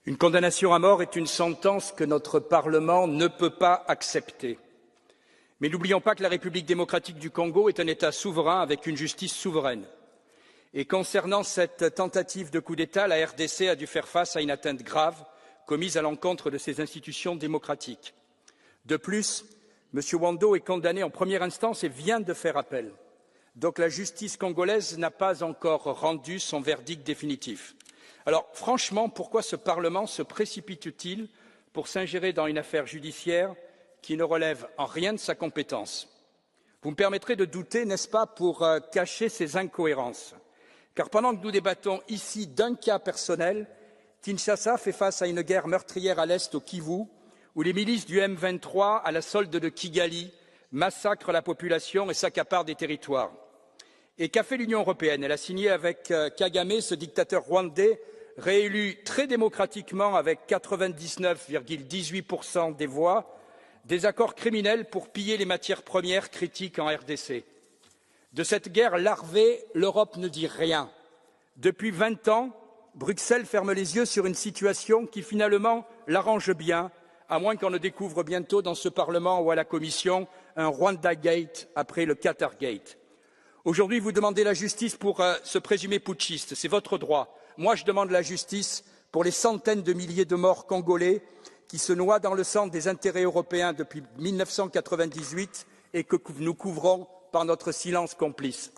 Une condamnation à mort est une sentence que notre Parlement ne peut pas accepter. Mais n'oublions pas que la République démocratique du Congo est un État souverain avec une justice souveraine. Et concernant cette tentative de coup d'État, la RDC a dû faire face à une atteinte grave commise à l'encontre de ses institutions démocratiques. De plus, M. Wando est condamné en première instance et vient de faire appel. Donc la justice congolaise n'a pas encore rendu son verdict définitif. Alors franchement, pourquoi ce Parlement se précipite-t-il pour s'ingérer dans une affaire judiciaire qui ne relève en rien de sa compétence? Vous me permettrez de douter, n'est-ce pas, pour cacher ces incohérences? Car pendant que nous débattons ici d'un cas personnel, Kinshasa fait face à une guerre meurtrière à l'est au Kivu, où les milices du M23, à la solde de Kigali, massacrent la population et s'accaparent des territoires. Et qu'a fait l'Union européenne? Elle a signé avec Kagame, ce dictateur rwandais, réélu très démocratiquement avec 99,18% des voix, des accords criminels pour piller les matières premières critiques en RDC. De cette guerre larvée, l'Europe ne dit rien. Depuis 20 ans, Bruxelles ferme les yeux sur une situation qui finalement l'arrange bien, à moins qu'on ne découvre bientôt dans ce Parlement ou à la Commission un Rwanda Gate après le Qatar Gate. Aujourd'hui, vous demandez la justice pour ce présumé putschiste, c'est votre droit. Moi, je demande la justice pour les centaines de milliers de morts congolais qui se noient dans le sang des intérêts européens depuis 1998 et que nous couvrons par notre silence complice.